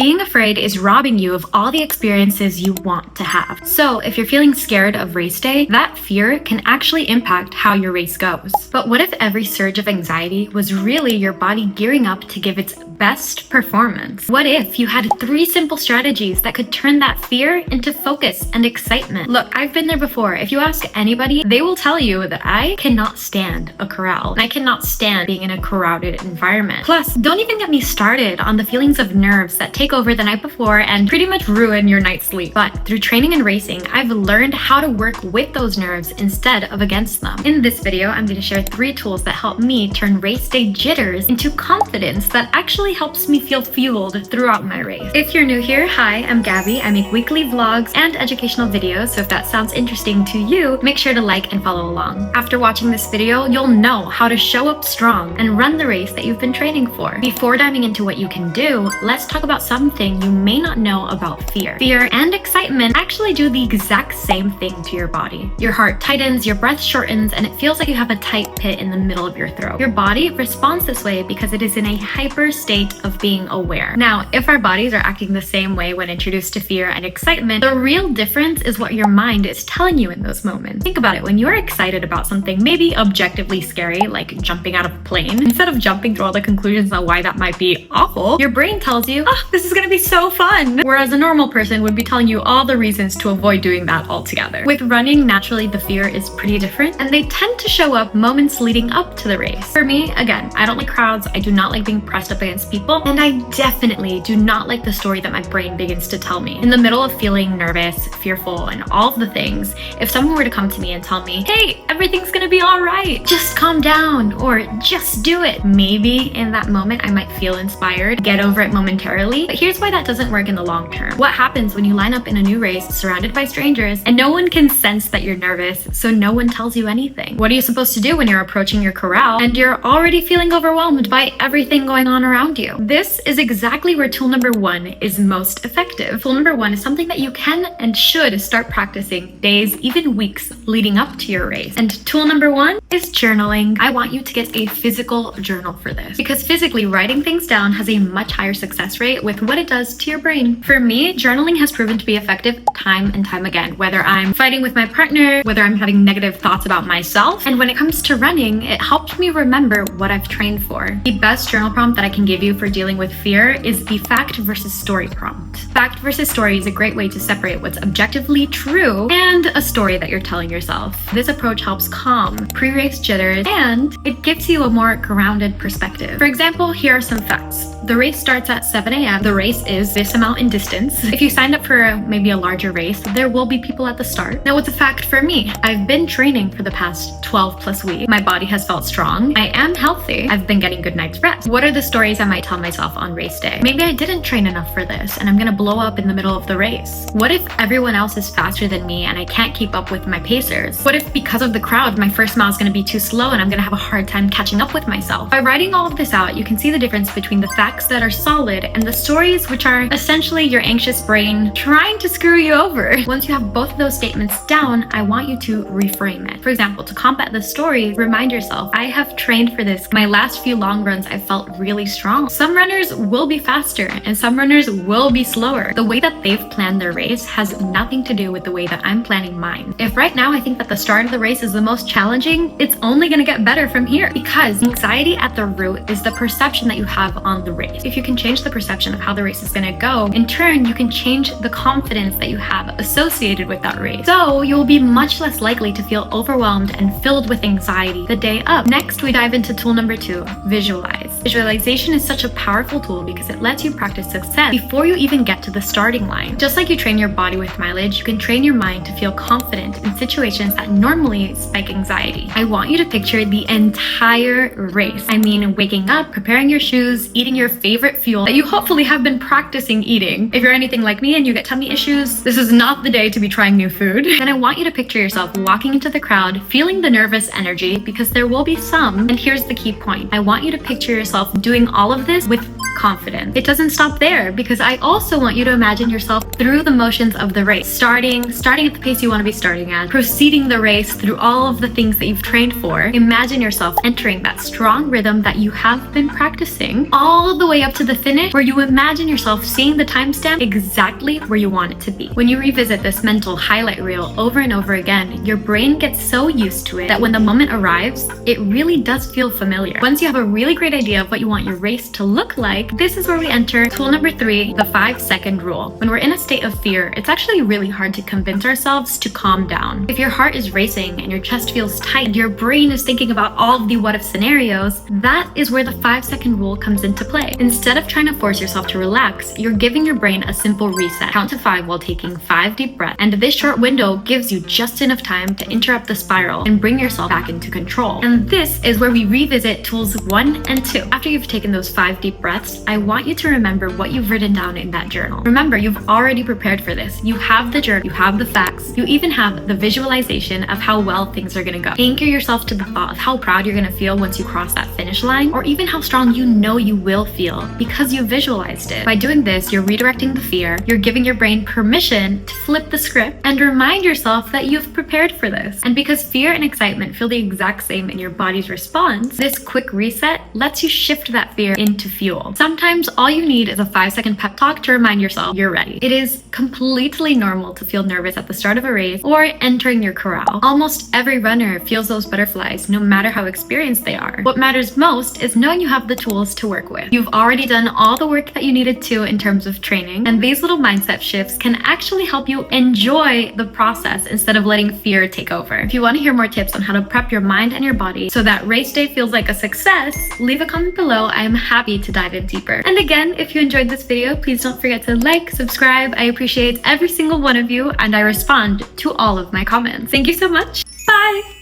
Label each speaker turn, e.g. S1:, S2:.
S1: Being afraid is robbing you of all the experiences you want to have. So if you're feeling scared of race day, that fear can actually impact how your race goes. But what if every surge of anxiety was really your body gearing up to give its best performance? What if you had 3 simple strategies that could turn that fear into focus and excitement? Look, I've been there before. If you ask anybody, they will tell you that I cannot stand a corral. I cannot stand being in a crowded environment. Plus, don't even get me started on the feelings of nerves that take over the night before and pretty much ruin your night's sleep. But through training and racing, I've learned how to work with those nerves instead of against them. In this video, I'm going to share 3 tools that help me turn race day jitters into confidence that actually helps me feel fueled throughout my race. If you're new here, hi, I'm Gabby. I make weekly vlogs and educational videos, so if that sounds interesting to you, make sure to like and follow along. After watching this video, you'll know how to show up strong and run the race that you've been training for. Before diving into what you can do, let's talk about something you may not know about fear. Fear and excitement actually do the exact same thing to your body. Your heart tightens, your breath shortens, and it feels like you have a tight pit in the middle of your throat. Your body responds this way because it is in a hyper state of being aware. Now, if our bodies are acting the same way when introduced to fear and excitement, the real difference is what your mind is telling you in those moments. Think about it. When you're excited about something maybe objectively scary, like jumping out of a plane, instead of jumping through all the conclusions on why that might be awful, your brain tells you, oh, this is gonna be so fun. Whereas a normal person would be telling you all the reasons to avoid doing that altogether. With running, naturally the fear is pretty different, and they tend to show up moments leading up to the race. For me, again, I don't like crowds, I do not like being pressed up against people, and I definitely do not like the story that my brain begins to tell me. In the middle of feeling nervous, fearful, and all of the things, if someone were to come to me and tell me, hey, everything's gonna be all right, just calm down, or just do it, maybe in that moment I might feel inspired, get over it momentarily, but here's why that doesn't work in the long term. What happens when you line up in a new race surrounded by strangers and no one can sense that you're nervous, so no one tells you anything? What are you supposed to do when you're approaching your corral and you're already feeling overwhelmed by everything going on around you? This is exactly where tool number 1 is most effective. Tool number 1 is something that you can and should start practicing days, even weeks leading up to your race. And tool number 1 is journaling. I want you to get a physical journal for this, because physically writing things down has a much higher success rate with what it does to your brain. For me, journaling has proven to be effective time and time again, whether I'm fighting with my partner, whether I'm having negative thoughts about myself. And when it comes to running, it helped me remember what I've trained for. The best journal prompt that I can give you for dealing with fear is the fact versus story prompt. Fact versus story is a great way to separate what's objectively true and a story that you're telling yourself. This approach helps calm pre-race jitters, and it gives you a more grounded perspective. For example, here are some facts. The race starts at 7 a.m. The race is this amount in distance. If you signed up for maybe a larger race, there will be people at the start. Now, what's a fact for me? I've been training for the past 12 plus weeks. My body has felt strong. I am healthy. I've been getting good night's rest. What are the stories I might tell myself on race day? Maybe I didn't train enough for this and I'm gonna blow up in the middle of the race. What if everyone else is faster than me and I can't keep up with my pacers? What if because of the crowd, my first mile is gonna be too slow and I'm gonna have a hard time catching up with myself? By writing all of this out, you can see the difference between the facts that are solid and the stories which are essentially your anxious brain trying to screw you over. Once you have both of those statements down, I want you to reframe it. For example, to combat the story, remind yourself, I have trained for this. My last few long runs, I felt really strong. Some runners will be faster and some runners will be slower. The way that they've planned their race has nothing to do with the way that I'm planning mine. If right now I think that the start of the race is the most challenging, it's only gonna get better from here, because anxiety at the root is the perception that you have on the race. If you can change the perception of how the race is gonna go, in turn, you can change the confidence that you have associated with that race. So you'll be much less likely to feel overwhelmed and filled with anxiety the day up. Next, we dive into tool number 2, visualize. Visualization is such a powerful tool because it lets you practice success before you even get to the starting line. Just like you train your body with mileage, you can train your mind to feel confident in situations that normally spike anxiety. I want you to picture the entire race. I mean, waking up, preparing your shoes, eating your favorite fuel that you hopefully have been practicing eating. If you're anything like me and you get tummy issues, this is not the day to be trying new food. Then I want you to picture yourself walking into the crowd, feeling the nervous energy, because there will be some. And here's the key point. I want you to picture yourself doing all of this with confidence. It doesn't stop there, because I also want you to imagine yourself through the motions of the race. Starting at the pace you want to be starting at, proceeding the race through all of the things that you've trained for. Imagine yourself entering that strong rhythm that you have been practicing all the way up to the finish, where you imagine imagine yourself seeing the timestamp exactly where you want it to be. When you revisit this mental highlight reel over and over again, your brain gets so used to it that when the moment arrives, it really does feel familiar. Once you have a really great idea of what you want your race to look like, this is where we enter tool number 3, the 5-second rule. When we're in a state of fear, it's actually really hard to convince ourselves to calm down. If your heart is racing and your chest feels tight and your brain is thinking about all of the what if scenarios, that is where the 5-second rule comes into play. Instead of trying to force yourself to relax, you're giving your brain a simple reset. Count to 5 while taking 5 deep breaths, and this short window gives you just enough time to interrupt the spiral and bring yourself back into control. And this is where we revisit tools 1 and 2. After you've taken those 5 deep breaths, I want you to remember what you've written down in that journal. Remember, you've already prepared for this. You have the journal, you have the facts, you even have the visualization of how well things are gonna go. Anchor yourself to the thought of how proud you're gonna feel once you cross that finish line, or even how strong you know you will feel because you visualized it. By doing this, you're redirecting the fear, you're giving your brain permission to flip the script and remind yourself that you've prepared for this. And because fear and excitement feel the exact same in your body's response, this quick reset lets you shift that fear into fuel. Sometimes all you need is a 5-second pep talk to remind yourself you're ready. It is completely normal to feel nervous at the start of a race or entering your corral. Almost every runner feels those butterflies, no matter how experienced they are. What matters most is knowing you have the tools to work with. You've already done all the work that you needed to in terms of training, and these little mindset shifts can actually help you enjoy the process instead of letting fear take over. If you want to hear more tips on how to prep your mind and your body so that race day feels like a success, leave a comment below. I am happy to dive in deeper. And again, if you enjoyed this video, please don't forget to like, subscribe. I appreciate every single one of you, and I respond to all of my comments. Thank you so much. Bye!